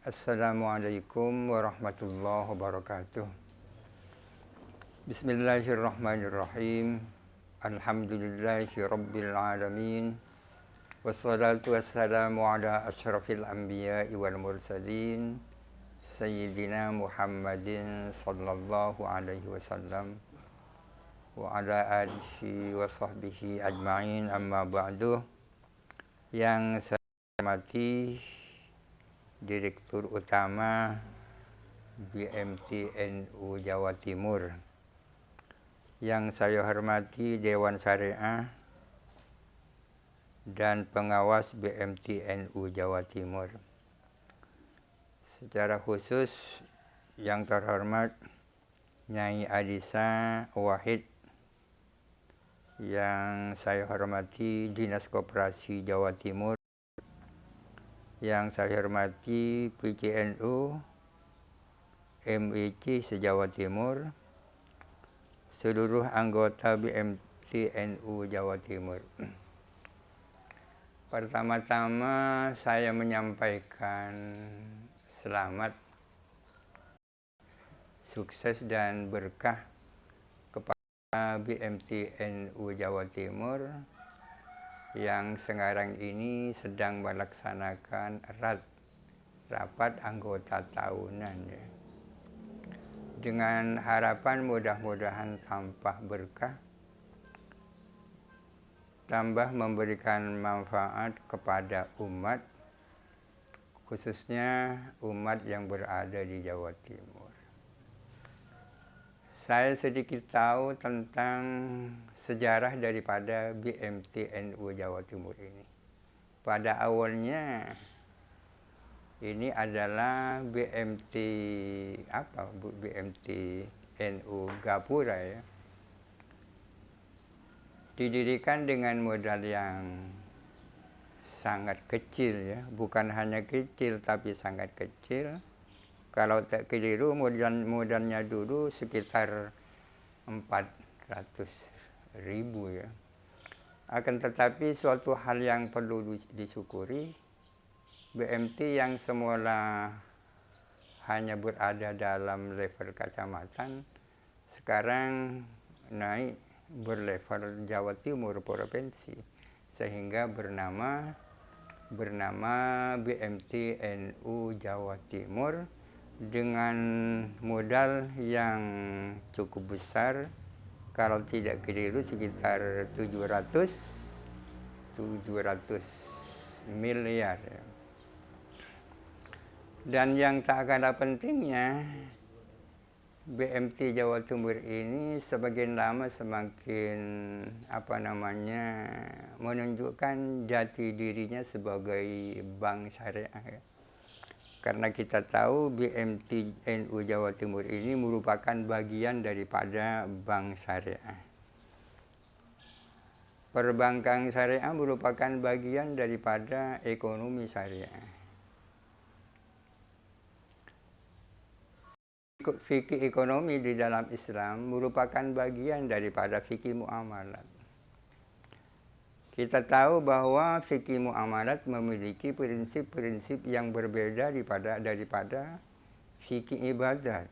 Assalamualaikum warahmatullahi wabarakatuh. Bismillahirrahmanirrahim. Alhamdulillahi rabbil alamin. Wassalatu wassalamu ala asyrafil anbiya'i wal mursalin Sayyidina Muhammadin sallallahu alaihi wasallam wa ala alihi wa sahbihi ajma'in, amma ba'du. Yang saya hormati Direktur Utama BMT NU Jawa Timur, yang saya hormati Dewan Syariah dan pengawas BMT NU Jawa Timur. Secara khusus yang terhormat Nyai Adisa Wahid, yang saya hormati Dinas Koperasi Jawa Timur, yang saya hormati PCNU, MIC se-Jawa Timur, seluruh anggota BMT NU Jawa Timur. Pertama-tama saya menyampaikan selamat, sukses dan berkah kepada BMT NU Jawa Timur yang sekarang ini sedang melaksanakan rapat anggota tahunan, ya. Dengan harapan mudah-mudahan tambah berkah, tambah memberikan manfaat kepada umat, khususnya umat yang berada di Jawa Timur. Saya sedikit tahu tentang sejarah daripada BMT NU Jawa Timur ini. Pada awalnya ini adalah BMT NU Gapura, ya. Didirikan dengan modal yang sangat kecil, ya. Bukan hanya kecil tapi sangat kecil. Kalau tak keliru modalnya dulu sekitar 400.000, ya. Akan tetapi suatu hal yang perlu disyukuri, BMT yang semula hanya berada dalam level kecamatan sekarang naik berlevel Jawa Timur provinsi, sehingga bernama BMT NU Jawa Timur, dengan modal yang cukup besar, kalau tidak keliru sekitar 700 miliar, ya. Dan yang tak kalah pentingnya, BMT Jawa Timur ini semakin lama semakin menunjukkan jati dirinya sebagai bank syariah, ya. Karena kita tahu BMT NU Jawa Timur ini merupakan bagian daripada bank syariah. Perbankan syariah merupakan bagian daripada ekonomi syariah. Fikih ekonomi di dalam Islam merupakan bagian daripada fikih muamalat. Kita tahu bahwa fikih muamalat memiliki prinsip-prinsip yang berbeda daripada fikih ibadat.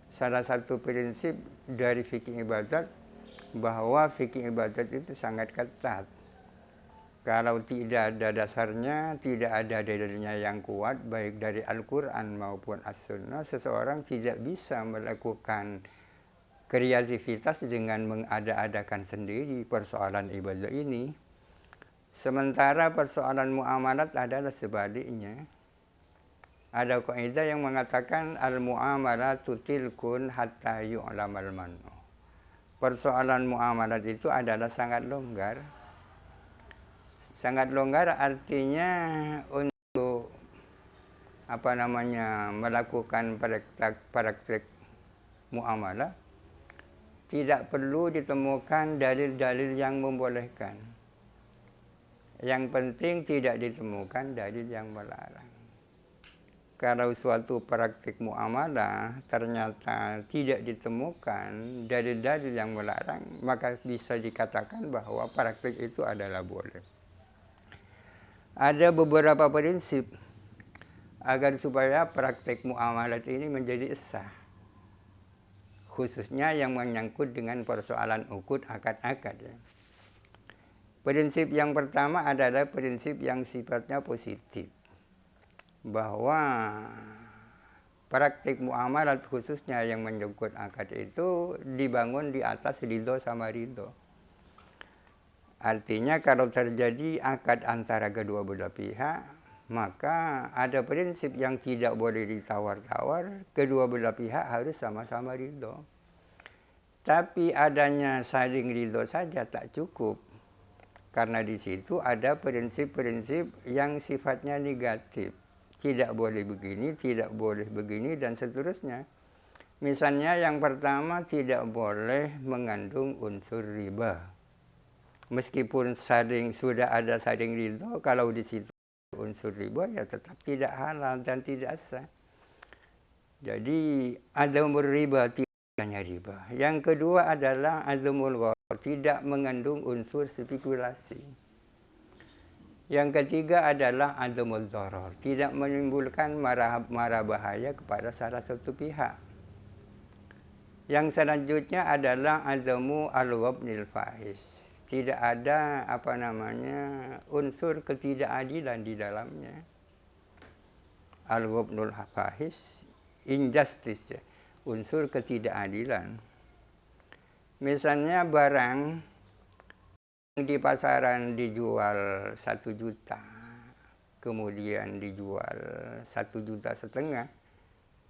Salah satu prinsip dari fikih ibadat bahwa fikih ibadat itu sangat ketat. Kalau tidak ada dasarnya, tidak ada dalilnya yang kuat, baik dari Al-Quran maupun As-Sunnah, seseorang tidak bisa melakukan kreativitas dengan mengada-adakan sendiri persoalan ibadah ini. Sementara persoalan muamalat adalah sebaliknya. Ada kaidah yang mengatakan al-muamalatu tilkun hatta yu'lamal man'u. Persoalan muamalat itu adalah sangat longgar. Sangat longgar artinya untuk melakukan praktek muamalah tidak perlu ditemukan dalil-dalil yang membolehkan. Yang penting tidak ditemukan dalil yang melarang. Kalau suatu praktik muamalah ternyata tidak ditemukan dalil-dalil yang melarang, maka bisa dikatakan bahwa praktik itu adalah boleh. Ada beberapa prinsip agar supaya praktek muamalat ini menjadi sah, khususnya yang menyangkut dengan persoalan ukut akad-akad ya. Prinsip yang pertama adalah prinsip yang sifatnya positif, bahwa praktik muamalat khususnya yang menyangkut akad itu dibangun di atas ridho sama ridho. Artinya kalau terjadi akad antara kedua belah pihak, maka ada prinsip yang tidak boleh ditawar-tawar, kedua belah pihak harus sama-sama ridho. Tapi adanya saling ridho saja tak cukup, karena di situ ada prinsip-prinsip yang sifatnya negatif. Tidak boleh begini, tidak boleh begini, dan seterusnya. Misalnya yang pertama, tidak boleh mengandung unsur riba. Meskipun sudah ada saling ridho, kalau di situ unsur riba ya tetap tidak halal dan tidak sah. Jadi adamul riba, tidaknya riba. Yang kedua adalah adamul gharar, tidak mengandung unsur spekulasi. Yang ketiga adalah adamul dharar, tidak menimbulkan mara bahaya kepada salah satu pihak. Yang selanjutnya adalah adamu al-ghabnil fahish. Tidak ada unsur ketidakadilan di dalamnya. Al-ghabnul fahish, injustice ya, unsur ketidakadilan. Misalnya barang di pasaran dijual 1 juta, kemudian dijual 1,5 juta,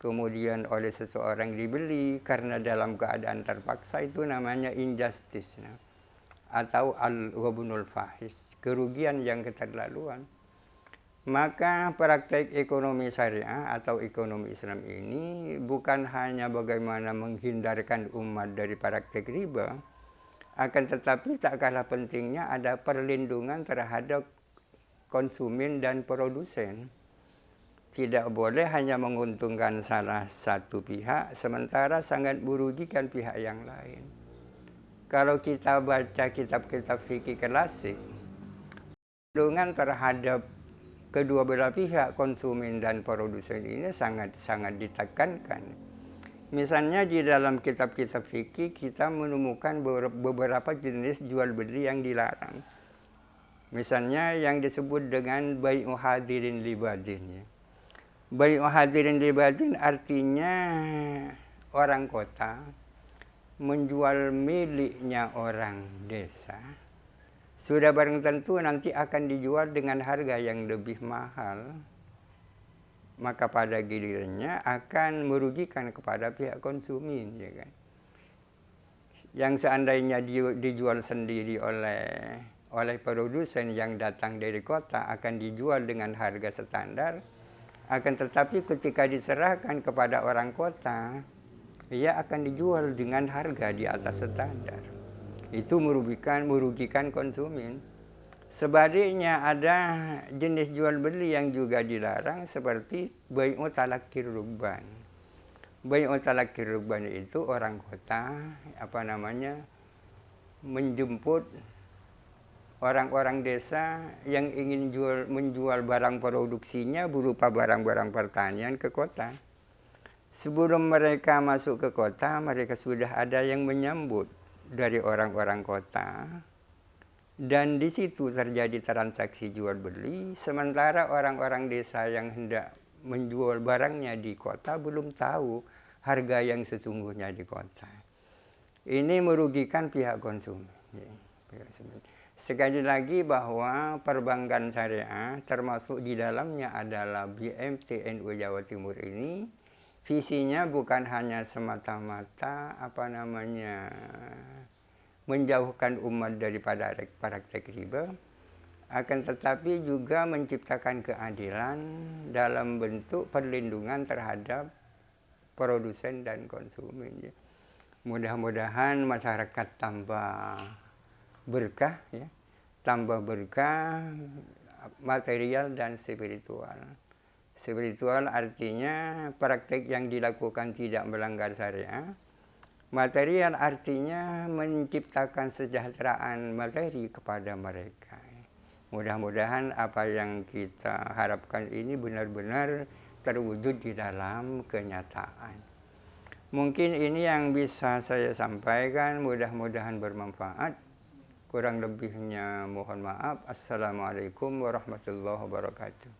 kemudian oleh seseorang dibeli karena dalam keadaan terpaksa, itu namanya injustice atau al-ghabnul fahish, kerugian yang keterlaluan. Maka praktek ekonomi syariah atau ekonomi Islam ini bukan hanya bagaimana menghindarkan umat dari praktek riba, akan tetapi tak kalah pentingnya ada perlindungan terhadap konsumen dan produsen. Tidak boleh hanya menguntungkan salah satu pihak, sementara sangat merugikan pihak yang lain. Kalau kita baca kitab-kitab fikih klasik, perlindungan terhadap kedua belah pihak, konsumen dan produsen ini sangat ditekankan. Misalnya di dalam kitab-kitab fikih kita menemukan beberapa jenis jual beli yang dilarang. Misalnya yang disebut dengan bai'u hadirin libadin. Bai'u hadirin libadin artinya orang kota menjual miliknya orang desa. Sudah barang tentu nanti akan dijual dengan harga yang lebih mahal. Maka pada gilirannya akan merugikan kepada pihak konsumen, ya kan? Yang seandainya dijual sendiri oleh produsen yang datang dari kota akan dijual dengan harga standar, akan tetapi ketika diserahkan kepada orang kota, ia akan dijual dengan harga di atas standar. Itu merugikan konsumen. Sebaliknya ada jenis jual beli yang juga dilarang seperti bai'u talaqqir rukban. Bai'u talaqqir rukban itu orang kota menjemput orang-orang desa yang ingin menjual barang produksinya berupa barang-barang pertanian ke kota. Sebelum mereka masuk ke kota, mereka sudah ada yang menyambut dari orang-orang kota. Dan di situ terjadi transaksi jual beli, sementara orang-orang desa yang hendak menjual barangnya di kota belum tahu harga yang sesungguhnya di kota. Ini merugikan pihak konsumen. Sekali lagi bahwa perbankan syariah termasuk di dalamnya adalah BMT NU Jawa Timur ini, visinya bukan hanya semata-mata menjauhkan umat daripada praktek riba, akan tetapi juga menciptakan keadilan dalam bentuk perlindungan terhadap produsen dan konsumen. Mudah-mudahan masyarakat tambah berkah, ya, tambah berkah material dan spiritual. Spiritual artinya praktek yang dilakukan tidak melanggar syariah. Material artinya menciptakan kesejahteraan materi kepada mereka. Mudah-mudahan apa yang kita harapkan ini benar-benar terwujud di dalam kenyataan. Mungkin ini yang bisa saya sampaikan, mudah-mudahan bermanfaat. Kurang lebihnya mohon maaf. Assalamualaikum warahmatullahi wabarakatuh.